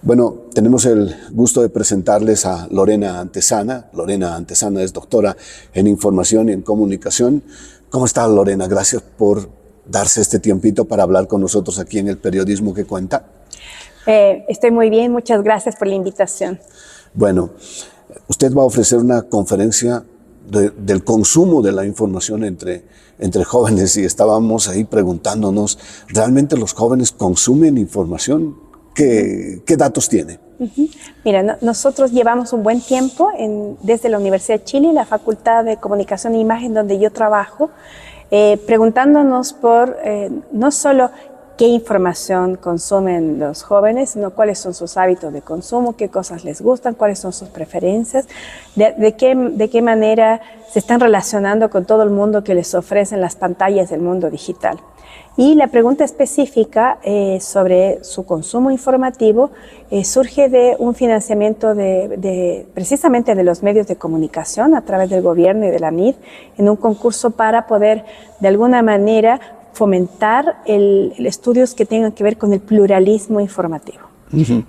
Bueno, tenemos el gusto de presentarles a Lorena Antezana. Lorena Antezana es doctora en Información y en Comunicación. ¿Cómo está, Lorena? Gracias por darse este tiempito para hablar con nosotros aquí en El Periodismo que Cuenta. Estoy muy bien, muchas gracias por la invitación. Bueno, usted va a ofrecer una conferencia del consumo de la información entre jóvenes y estábamos ahí preguntándonos, ¿realmente los jóvenes consumen información? ¿Qué datos tiene? Mira, nosotros llevamos un buen tiempo desde la Universidad de Chile, la Facultad de Comunicación e Imagen donde yo trabajo, preguntándonos por no solo qué información consumen los jóvenes, sino cuáles son sus hábitos de consumo, qué cosas les gustan, cuáles son sus preferencias, de qué manera se están relacionando con todo el mundo que les ofrecen las pantallas del mundo digital. Y la pregunta específica sobre su consumo informativo surge de un financiamiento precisamente de los medios de comunicación a través del gobierno y de la MID en un concurso para poder de alguna manera fomentar estudios que tengan que ver con el pluralismo informativo.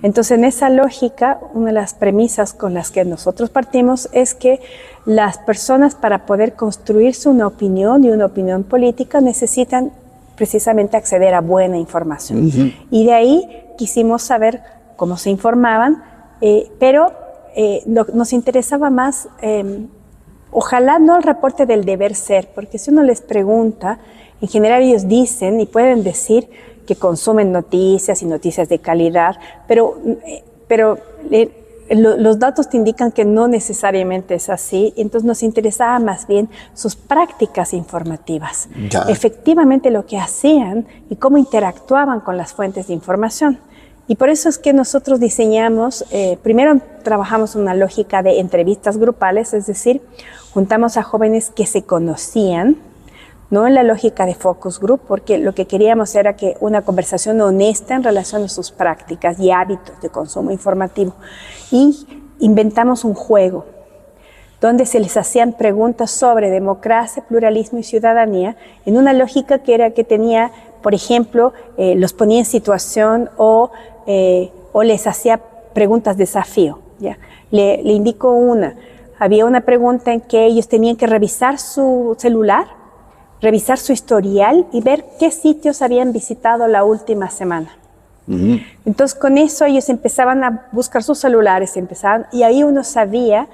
Entonces, en esa lógica, una de las premisas con las que nosotros partimos es que las personas para poder construirse una opinión y una opinión política necesitan precisamente acceder a buena información. Y de ahí quisimos saber cómo se informaban, pero nos interesaba más, ojalá no el reporte del deber ser, porque si uno les pregunta, en general ellos dicen y pueden decir que consumen noticias y noticias de calidad, pero los datos te indican que no necesariamente es así, entonces nos interesaba más bien sus prácticas informativas, efectivamente lo que hacían y cómo interactuaban con las fuentes de información. Y por eso es que nosotros diseñamos, primero trabajamos una lógica de entrevistas grupales, es decir, juntamos a jóvenes que se conocían, no en la lógica de focus group, porque lo que queríamos era que una conversación honesta en relación a sus prácticas y hábitos de consumo informativo. Y inventamos un juego donde se les hacían preguntas sobre democracia, pluralismo y ciudadanía en una lógica que tenía, por ejemplo, los ponía en situación o les hacía preguntas desafío. ¿Ya? Le indico una. Había una pregunta en que ellos tenían que revisar su celular, revisar su historial y ver qué sitios habían visitado la última semana. Entonces, con eso ellos empezaban a buscar sus celulares, y ahí uno sabía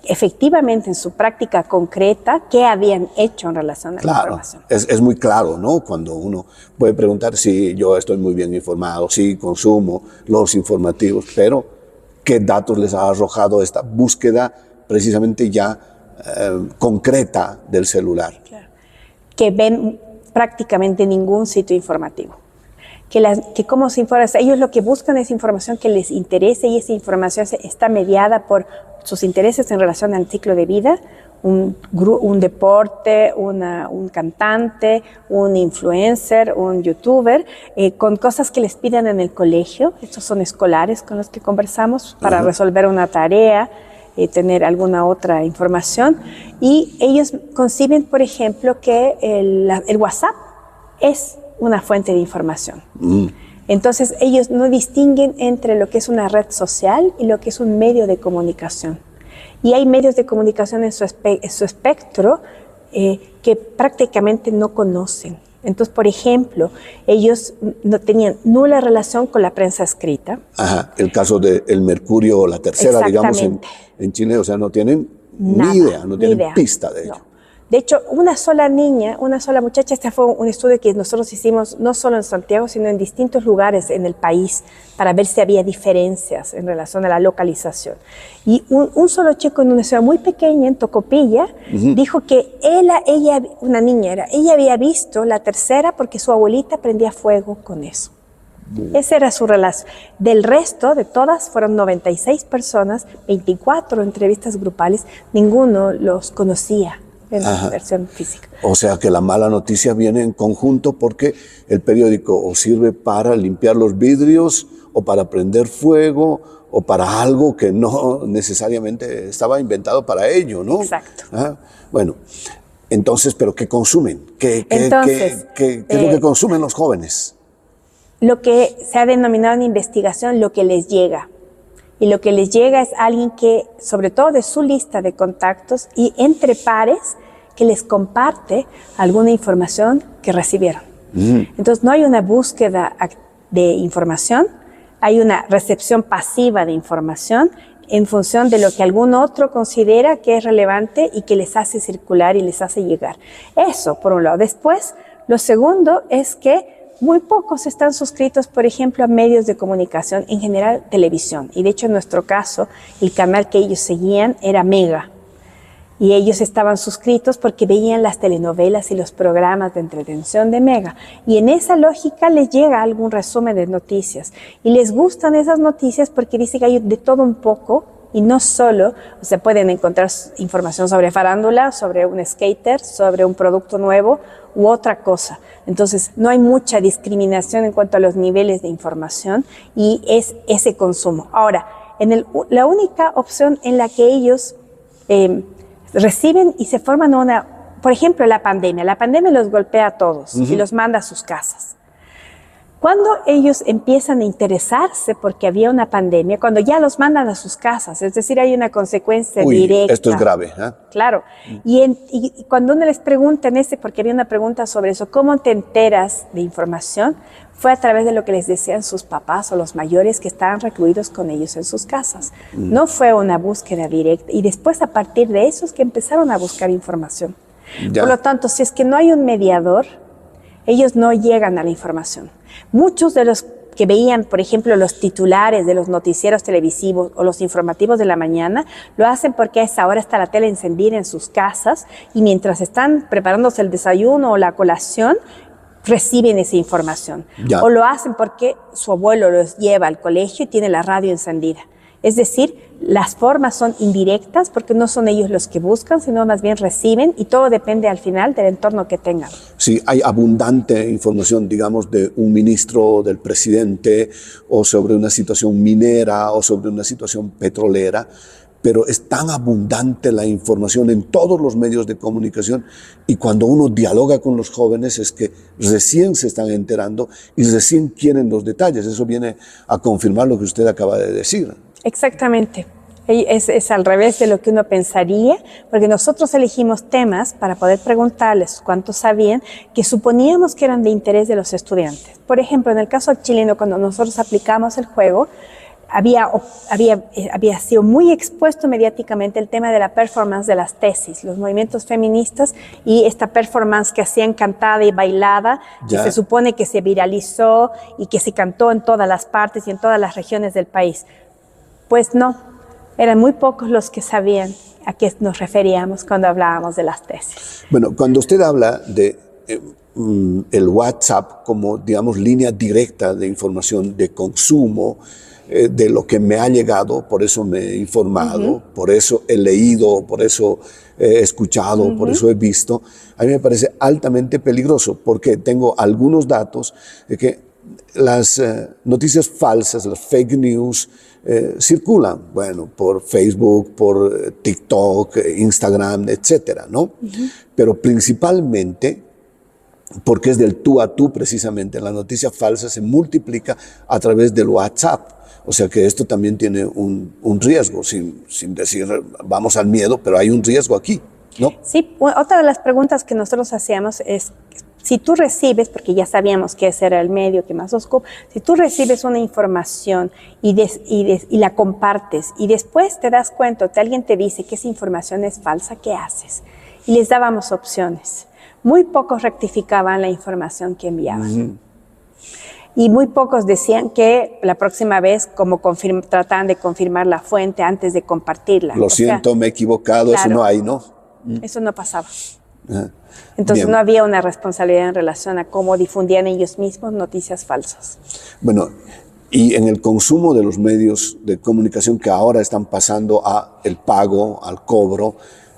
efectivamente en su práctica concreta qué habían hecho en relación a la información. Es muy claro, ¿no? Cuando uno puede preguntar si yo estoy muy bien informado, si consumo los informativos, pero ¿qué datos les ha arrojado esta búsqueda precisamente ya concreta del celular? Claro. Que ven prácticamente ningún sitio informativo. Que cómo se informan, ellos lo que buscan es información que les interese y esa información está mediada por sus intereses en relación al ciclo de vida, un deporte, un cantante, un influencer, un youtuber, con cosas que les pidan en el colegio. Estos son escolares con los que conversamos para resolver una tarea, tener alguna otra información. Y ellos conciben, por ejemplo, que el WhatsApp es una fuente de información. Entonces, ellos no distinguen entre lo que es una red social y lo que es un medio de comunicación. Y hay medios de comunicación en su espectro que prácticamente no conocen. Entonces, por ejemplo, ellos no tenían nula relación con la prensa escrita. El caso de El Mercurio, la Tercera, digamos, en Chile, o sea, no tienen ni idea, no tienen pista de ello. No. De hecho, una sola muchacha, este fue un estudio que nosotros hicimos no solo en Santiago, sino en distintos lugares en el país para ver si había diferencias en relación a la localización. Y un solo chico en una ciudad muy pequeña, en Tocopilla, dijo que ella había visto la Tercera porque su abuelita prendía fuego con eso. Esa era su relación. Del resto, de todas, fueron 96 personas, 24 entrevistas grupales, ninguno los conocía en la versión física. O sea que la mala noticia viene en conjunto porque el periódico o sirve para limpiar los vidrios o para prender fuego o para algo que no necesariamente estaba inventado para ello, ¿no? Exacto. Bueno, entonces, ¿pero qué consumen? ¿Qué es lo que consumen los jóvenes? lo que se ha denominado en investigación lo que les llega. Y lo que les llega es alguien que, sobre todo de su lista de contactos y entre pares, que les comparte alguna información que recibieron. Entonces no hay una búsqueda de información, hay una recepción pasiva de información en función de lo que algún otro considera que es relevante y que les hace circular y les hace llegar. Eso, por un lado. Después, lo segundo es que muy pocos están suscritos, por ejemplo, a medios de comunicación, en general televisión. Y de hecho, en nuestro caso, el canal que ellos seguían era Mega. Y ellos estaban suscritos porque veían las telenovelas y los programas de entretención de Mega. Y en esa lógica les llega algún resumen de noticias. Y les gustan esas noticias porque dicen que hay de todo un poco y no solo, o sea, pueden encontrar información sobre farándula, sobre un skater, sobre un producto nuevo u otra cosa. Entonces, no hay mucha discriminación en cuanto a los niveles de información y es ese consumo. Ahora, la única opción en la que ellos reciben y se forman por ejemplo, la pandemia los golpea a todos y los manda a sus casas. Cuando ellos empiezan a interesarse porque había una pandemia, cuando ya los mandan a sus casas, es decir, hay una consecuencia directa. Esto es grave, ¿eh? Claro. Y cuando uno les pregunta porque había una pregunta sobre eso, ¿cómo te enteras de información? Fue a través de lo que les decían sus papás o los mayores que estaban recluidos con ellos en sus casas. No fue una búsqueda directa. Y después, a partir de eso, es que empezaron a buscar información. Ya. Por lo tanto, si es que no hay un mediador, ellos no llegan a la información. Muchos de los que veían, por ejemplo, los titulares de los noticieros televisivos o los informativos de la mañana, lo hacen porque a esa hora está la tele encendida en sus casas y mientras están preparándose el desayuno o la colación, reciben esa información. Ya. O lo hacen porque su abuelo los lleva al colegio y tiene la radio encendida. Es decir, las formas son indirectas porque no son ellos los que buscan, sino más bien reciben y todo depende al final del entorno que tengan. Sí, hay abundante información, digamos, de un ministro, del presidente, o sobre una situación minera o sobre una situación petrolera, pero es tan abundante la información en todos los medios de comunicación y cuando uno dialoga con los jóvenes es que recién se están enterando y recién quieren los detalles. Eso viene a confirmar lo que usted acaba de decir. Exactamente. Es al revés de lo que uno pensaría, porque nosotros elegimos temas para poder preguntarles cuánto sabían que suponíamos que eran de interés de los estudiantes. Por ejemplo, en el caso chileno, cuando nosotros aplicamos el juego, había sido muy expuesto mediáticamente el tema de la performance de las tesis, los movimientos feministas y esta performance que hacían cantada y bailada, que se supone que se viralizó y que se cantó en todas las partes y en todas las regiones del país. Pues no, eran muy pocos los que sabían a qué nos referíamos cuando hablábamos de las tesis. Bueno, cuando usted habla de el WhatsApp como, digamos, línea directa de información de consumo, de lo que me ha llegado, por eso me he informado, por eso he leído, por eso he escuchado, por eso he visto, a mí me parece altamente peligroso porque tengo algunos datos de que las noticias falsas, las fake news, circulan, bueno, por Facebook, por TikTok, Instagram, etcétera, ¿no? Pero principalmente porque es del tú a tú precisamente. La noticia falsa se multiplica a través del WhatsApp. O sea que esto también tiene un riesgo, sin decir vamos al miedo, pero hay un riesgo aquí, ¿no? Sí, otra de las preguntas que nosotros hacíamos es, si tú recibes, porque ya sabíamos que ese era el medio que más ocupa, si tú recibes una información y la compartes y después te das cuenta que alguien te dice que esa información es falsa, ¿qué haces? Y les dábamos opciones. Muy pocos rectificaban la información que enviaban. Y muy pocos decían que la próxima vez como trataban de confirmar la fuente antes de compartirla. Lo siento, me he equivocado, claro, eso no hay, ¿no? Eso no pasaba. Entonces no había una responsabilidad en relación a cómo difundían ellos mismos noticias falsas. Bueno, y en el consumo de los medios de comunicación que ahora están pasando a el pago, al cobro,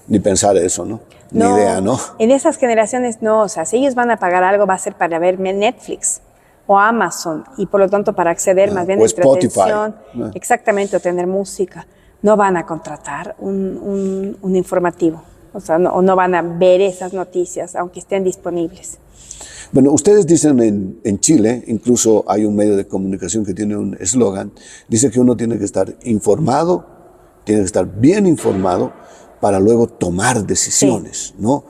ni pensar eso, ¿no? Ni idea, ¿no? En esas generaciones no, o sea, si ellos van a pagar algo va a ser para ver Netflix o Amazon y por lo tanto para acceder más bien a entretención, exactamente, o tener música. No van a contratar un informativo, o sea, no van a ver esas noticias aunque estén disponibles. Bueno, ustedes dicen en Chile, incluso hay un medio de comunicación que tiene un eslogan, dice que uno tiene que estar informado, tiene que estar bien informado para luego tomar decisiones, ¿no?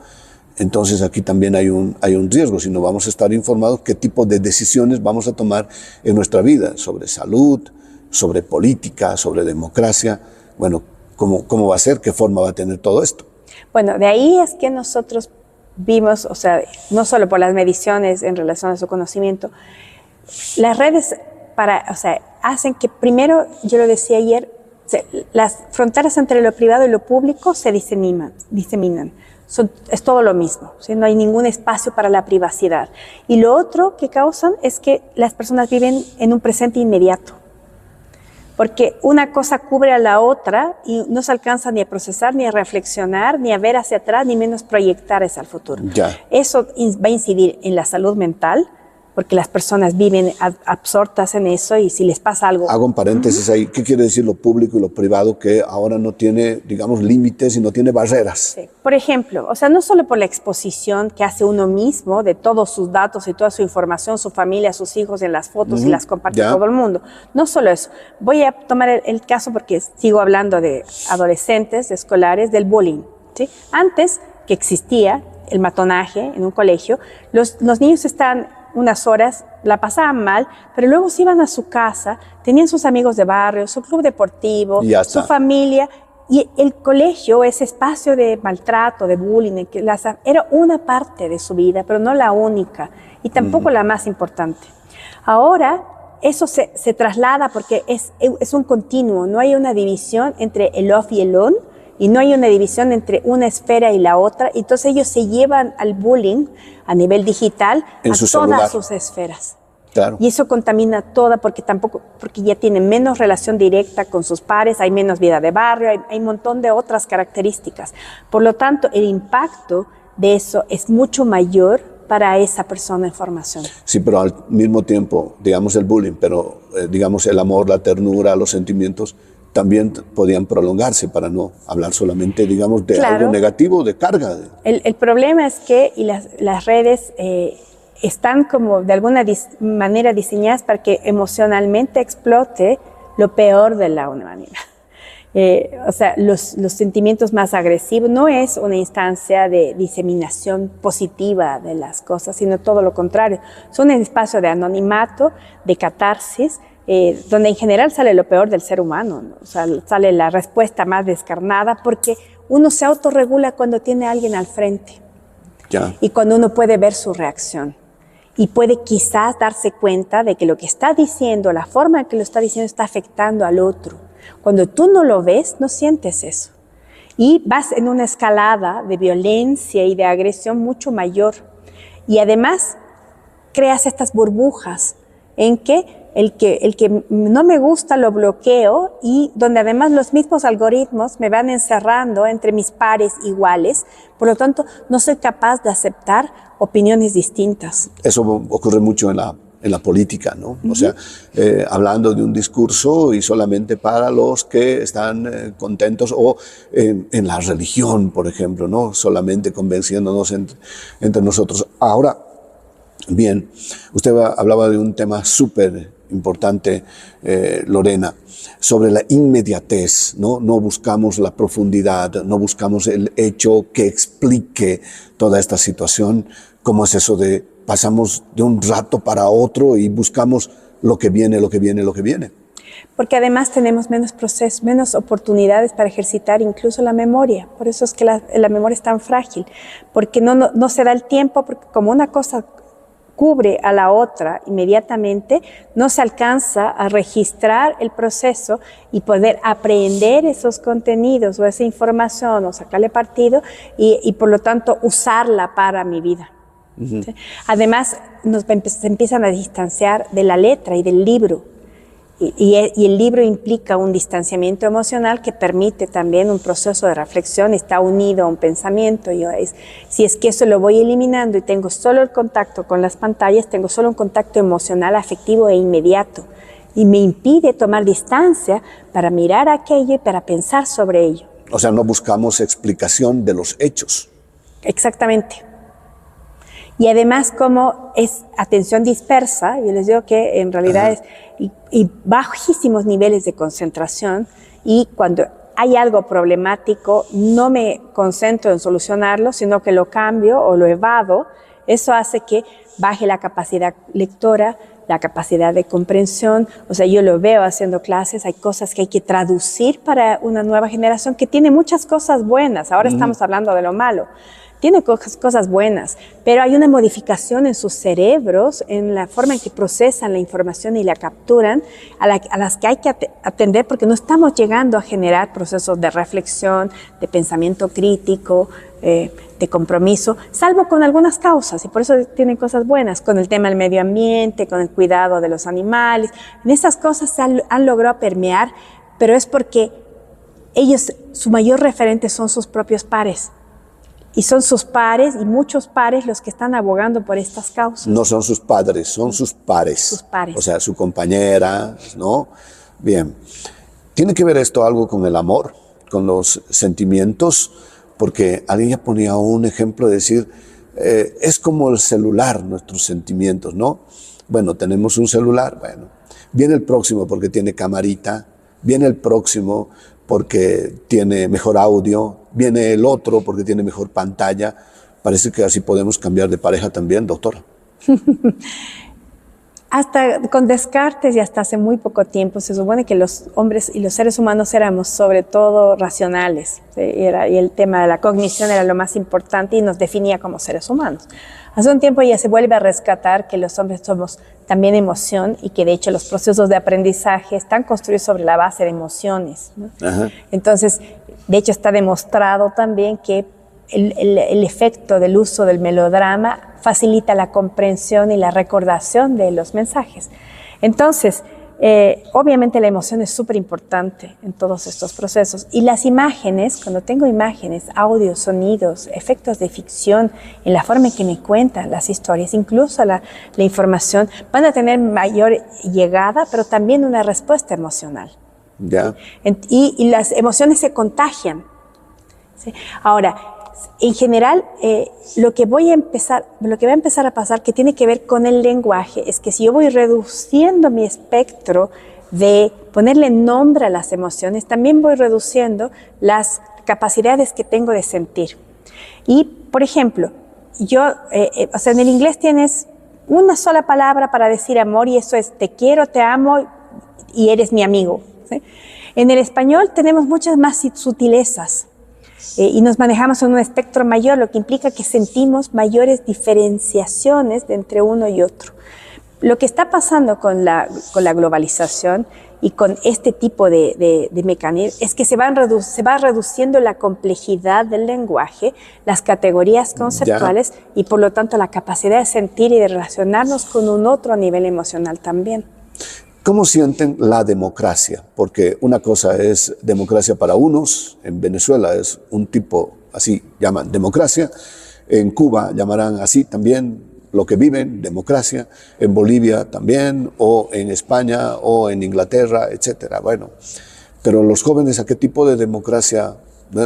Entonces aquí también hay un riesgo, si no vamos a estar informados qué tipo de decisiones vamos a tomar en nuestra vida, sobre salud, sobre política, sobre democracia. Bueno, ¿cómo va a ser? ¿Qué forma va a tener todo esto? Bueno, de ahí es que nosotros vimos, o sea, no solo por las mediciones en relación a su conocimiento, las redes hacen que primero, yo lo decía ayer, las fronteras entre lo privado y lo público se diseminan. Es todo lo mismo, ¿sí? No hay ningún espacio para la privacidad. Y lo otro que causan es que las personas viven en un presente inmediato. Porque una cosa cubre a la otra y no se alcanza ni a procesar, ni a reflexionar, ni a ver hacia atrás, ni menos proyectar hacia el futuro. Ya. Eso va a incidir en la salud mental, porque las personas viven absortas en eso y si les pasa algo... Hago un paréntesis ahí. ¿Qué quiere decir lo público y lo privado que ahora no tiene, digamos, límites y no tiene barreras? Sí. Por ejemplo, o sea, no solo por la exposición que hace uno mismo de todos sus datos y toda su información, su familia, sus hijos en las fotos y las comparte todo el mundo. No solo eso. Voy a tomar el caso porque sigo hablando de adolescentes, de escolares, del bullying, ¿sí? Antes que existía el matonaje en un colegio, los niños estaban unas horas, la pasaban mal, pero luego se iban a su casa, tenían sus amigos de barrio, su club deportivo, su familia, y el colegio, ese espacio de maltrato, de bullying, era una parte de su vida, pero no la única, y tampoco la más importante. Ahora, eso se traslada porque es un continuo, no hay una división entre el off y el on, y no hay una división entre una esfera y la otra, entonces ellos se llevan al bullying a nivel digital a todas sus esferas. Claro. Y eso contamina toda porque ya tienen menos relación directa con sus pares, hay menos vida de barrio, hay un montón de otras características. Por lo tanto, el impacto de eso es mucho mayor para esa persona en formación. Sí, pero al mismo tiempo, digamos el bullying, pero digamos el amor, la ternura, los sentimientos, también podían prolongarse para no hablar solamente, digamos, de algo negativo, de carga. El problema es que las redes están como de alguna manera diseñadas para que emocionalmente explote lo peor de la humanidad. O sea, los sentimientos más agresivos no es una instancia de diseminación positiva de las cosas, sino todo lo contrario. Es un espacio de anonimato, de catarsis, donde en general sale lo peor del ser humano, ¿no? O sea, sale la respuesta más descarnada porque uno se autorregula cuando tiene a alguien al frente y cuando uno puede ver su reacción y puede quizás darse cuenta de que lo que está diciendo, la forma en que lo está diciendo está afectando al otro. Cuando tú no lo ves, no sientes eso y vas en una escalada de violencia y de agresión mucho mayor y además creas estas burbujas en que el que no me gusta lo bloqueo y donde además los mismos algoritmos me van encerrando entre mis pares iguales, por lo tanto no soy capaz de aceptar opiniones distintas. Eso ocurre mucho en la política, ¿no? O sea, hablando de un discurso y solamente para los que están contentos, o en la religión, por ejemplo, ¿no? Solamente convenciéndonos entre nosotros. Ahora, bien, usted hablaba de un tema súper importante, Lorena, sobre la inmediatez, ¿no? No buscamos la profundidad, no buscamos el hecho que explique toda esta situación. ¿Cómo es eso de pasamos de un rato para otro y buscamos lo que viene? Porque además tenemos menos procesos, menos oportunidades para ejercitar incluso la memoria. Por eso es que la memoria es tan frágil, porque no se da el tiempo, porque como una cosa cubre a la otra inmediatamente, no se alcanza a registrar el proceso y poder aprender esos contenidos o esa información o sacarle partido y por lo tanto usarla para mi vida. ¿Sí? Además, se empiezan a distanciar de la letra y del libro. Y el libro implica un distanciamiento emocional que permite también un proceso de reflexión, está unido a un pensamiento. Si es que eso lo voy eliminando y tengo solo el contacto con las pantallas, tengo solo un contacto emocional, afectivo e inmediato. Y me impide tomar distancia para mirar aquello y para pensar sobre ello. O sea, no buscamos explicación de los hechos. Exactamente. Y además, como es atención dispersa, yo les digo que en realidad es y bajísimos niveles de concentración, y cuando hay algo problemático, no me concentro en solucionarlo, sino que lo cambio o lo evado. Eso hace que baje la capacidad lectora, la capacidad de comprensión. O sea, yo lo veo haciendo clases, hay cosas que hay que traducir para una nueva generación que tiene muchas cosas buenas. Ahora estamos hablando de lo malo. Tiene cosas buenas, pero hay una modificación en sus cerebros, en la forma en que procesan la información y la capturan, a las que hay que atender, porque no estamos llegando a generar procesos de reflexión, de pensamiento crítico, de compromiso, salvo con algunas causas, y por eso tienen cosas buenas, con el tema del medio ambiente, con el cuidado de los animales. En esas cosas se han logrado permear, pero es porque ellos, su mayor referente son sus propios pares. Y son sus pares, y muchos pares, los que están abogando por estas causas. No son sus padres, son sus pares. Sus pares. O sea, su compañera, ¿no? Bien. ¿Tiene que ver esto algo con el amor, con los sentimientos? Porque alguien ya ponía un ejemplo de decir, es como el celular, nuestros sentimientos, ¿no? Bueno, tenemos un celular, bueno. Viene el próximo porque tiene camarita, viene el próximo porque tiene mejor audio, viene el otro porque tiene mejor pantalla. Parece que así podemos cambiar de pareja también, doctora. Hasta con Descartes y hasta hace muy poco tiempo se supone que los hombres y los seres humanos éramos sobre todo racionales, ¿sí? Y el tema de la cognición era lo más importante y nos definía como seres humanos. Hace un tiempo ya se vuelve a rescatar que los hombres somos también emoción, y que de hecho los procesos de aprendizaje están construidos sobre la base de emociones, ¿no? Entonces, de hecho está demostrado también que el efecto del uso del melodrama facilita la comprensión y la recordación de los mensajes. Entonces, obviamente la emoción es súper importante en todos estos procesos. Y las imágenes, cuando tengo imágenes, audios, sonidos, efectos de ficción, en la forma en que me cuentan las historias, incluso la información, van a tener mayor llegada, pero también una respuesta emocional. Ya. Y las emociones se contagian, ¿sí? Ahora, en general, lo que va a empezar a pasar, que tiene que ver con el lenguaje, es que si yo voy reduciendo mi espectro de ponerle nombre a las emociones, también voy reduciendo las capacidades que tengo de sentir. Y, por ejemplo, o sea, en el inglés tienes una sola palabra para decir amor, y eso es te quiero, te amo y eres mi amigo, ¿sí? En el español tenemos muchas más sutilezas. Y nos manejamos en un espectro mayor, lo que implica que sentimos mayores diferenciaciones de entre uno y otro. Lo que está pasando con la globalización y con este tipo de mecanismos es que se va reduciendo la complejidad del lenguaje, las categorías conceptuales, y por lo tanto la capacidad de sentir y de relacionarnos con un otro a nivel emocional también. ¿Cómo sienten la democracia? Porque una cosa es democracia para unos, en Venezuela es un tipo, así llaman democracia, en Cuba llamarán así también lo que viven, democracia, en Bolivia también, o en España, o en Inglaterra, etcétera. Bueno, pero los jóvenes, ¿a qué tipo de democracia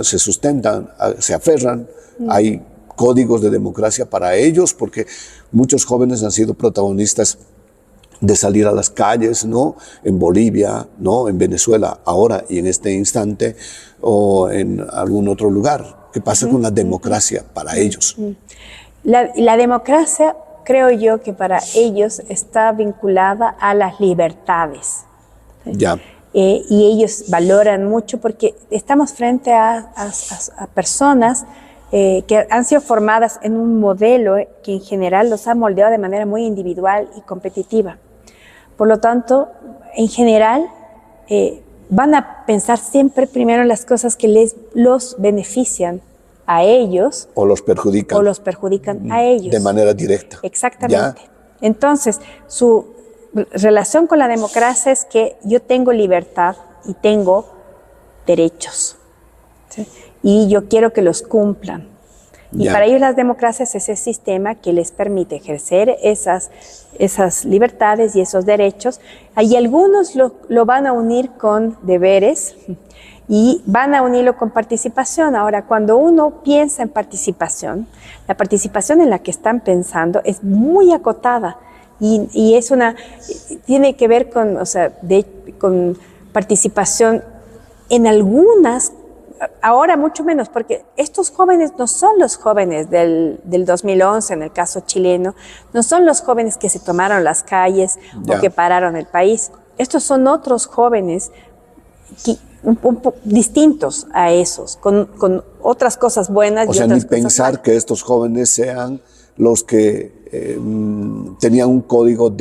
se sustentan, se aferran? Hay códigos de democracia para ellos, porque muchos jóvenes han sido protagonistas de salir a las calles, ¿no? En Bolivia, ¿no? En Venezuela, ahora y en este instante, o en algún otro lugar. ¿Qué pasa con la democracia para ellos? La democracia, creo yo, que para ellos está vinculada a las libertades. Ya. Y ellos valoran mucho porque estamos frente a personas que han sido formadas en un modelo que en general los ha moldeado de manera muy individual y competitiva. Por lo tanto, en general, van a pensar siempre primero en las cosas que los benefician a ellos. O los perjudican. O los perjudican a ellos. De manera directa. Exactamente. ¿Ya? Entonces, su relación con la democracia es que yo tengo libertad y tengo derechos, ¿sí? Y yo quiero que los cumplan. Y para ellos las democracias es ese sistema que les permite ejercer esas libertades y esos derechos. Y algunos lo van a unir con deberes y van a unirlo con participación. Ahora, cuando uno piensa en participación, la participación en la que están pensando es muy acotada y es tiene que ver con, o sea, con participación en algunas, ahora mucho menos, porque estos jóvenes no son los jóvenes del 2011, en el caso chileno, no son los jóvenes que se tomaron las calles o que pararon el país. Estos son otros jóvenes distintos a esos, con otras cosas buenas. O sea, ni pensar que estos jóvenes sean los que tenían un código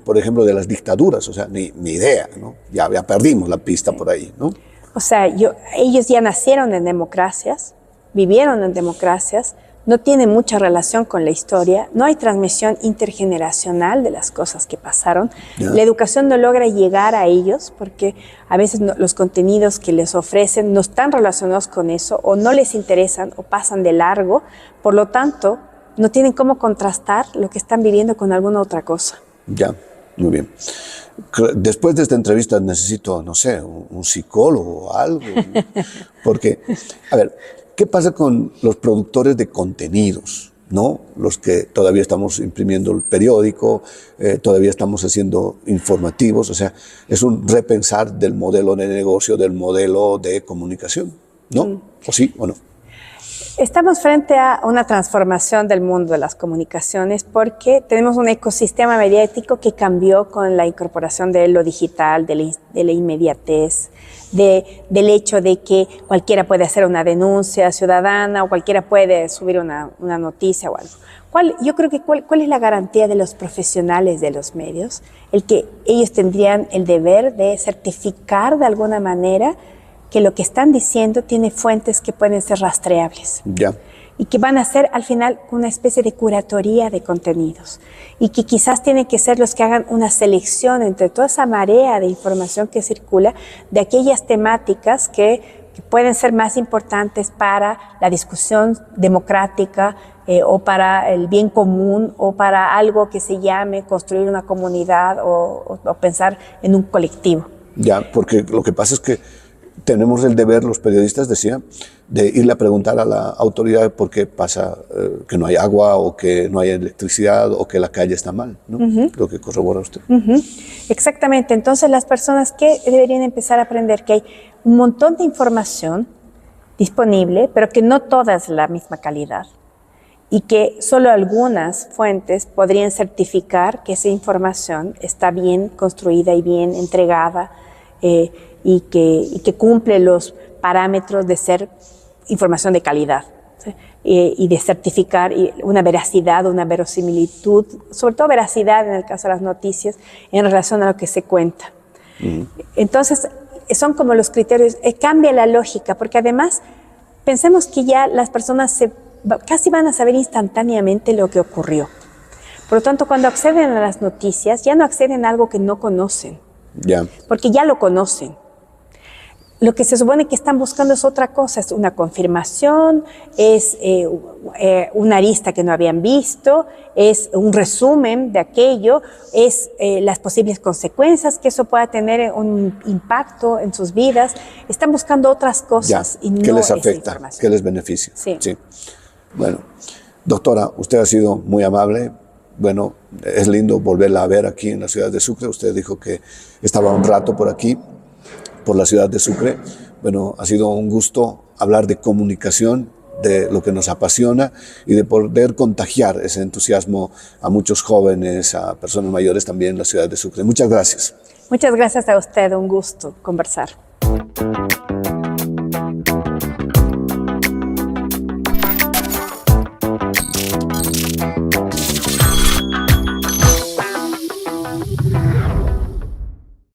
por ejemplo, de las dictaduras, o sea, ni idea, ¿no? Ya perdimos la pista por ahí, ¿no? O sea, ellos ya nacieron en democracias, vivieron en democracias, no tienen mucha relación con la historia, no hay transmisión intergeneracional de las cosas que pasaron. La educación no logra llegar a ellos porque a veces los contenidos que les ofrecen no están relacionados con eso o no les interesan o pasan de largo, por lo tanto, no tienen cómo contrastar lo que están viviendo con alguna otra cosa. Ya, muy bien. Después de esta entrevista necesito, no sé, un psicólogo o algo, ¿no? Porque, a ver, ¿qué pasa con los productores de contenidos, ¿no? Los que todavía estamos imprimiendo el periódico, todavía estamos haciendo informativos, o sea, es un repensar del modelo de negocio, del modelo de comunicación, ¿no? ¿O sí o no? Estamos frente a una transformación del mundo de las comunicaciones porque tenemos un ecosistema mediático que cambió con la incorporación de lo digital, de la inmediatez, del hecho de que cualquiera puede hacer una denuncia ciudadana o cualquiera puede subir una noticia o algo. Yo creo que ¿cuál es la garantía de los profesionales de los medios? El que ellos tendrían el deber de certificar de alguna manera que lo que están diciendo tiene fuentes que pueden ser rastreables. Ya. Y que van a ser al final una especie de curatoría de contenidos. Y que quizás tienen que ser los que hagan una selección entre toda esa marea de información que circula de aquellas temáticas que pueden ser más importantes para la discusión democrática o para el bien común o para algo que se llame construir una comunidad o pensar en un colectivo. Ya, porque lo que pasa es que tenemos el deber, los periodistas, decía, de irle a preguntar a la autoridad por qué pasa que no hay agua o que no hay electricidad o que la calle está mal, ¿no? Lo que corrobora usted. Exactamente. Entonces, las personas que deberían empezar a aprender que hay un montón de información disponible, pero que no toda es la misma calidad y que solo algunas fuentes podrían certificar que esa información está bien construida y bien entregada y que cumple los parámetros de ser información de calidad, ¿sí? Y de certificar una veracidad, una verosimilitud, sobre todo veracidad en el caso de las noticias en relación a lo que se cuenta. Entonces, son como los criterios, cambia la lógica, porque además pensemos que ya las personas casi van a saber instantáneamente lo que ocurrió. Por lo tanto, cuando acceden a las noticias, ya no acceden a algo que no conocen, porque ya lo conocen. Lo que se supone que están buscando es otra cosa, es una confirmación, es una arista que no habían visto, es un resumen de aquello, es las posibles consecuencias que eso pueda tener un impacto en sus vidas. Están buscando otras cosas y no ¿qué les esa afecta? información. ¿Qué les beneficia? Sí. Bueno, doctora, usted ha sido muy amable. Bueno, es lindo volverla a ver aquí en la ciudad de Sucre. Usted dijo que estaba un rato por aquí, por la ciudad de Sucre. Bueno, ha sido un gusto hablar de comunicación, de lo que nos apasiona y de poder contagiar ese entusiasmo a muchos jóvenes, a personas mayores también en la ciudad de Sucre. Muchas gracias. Muchas gracias a usted, un gusto conversar.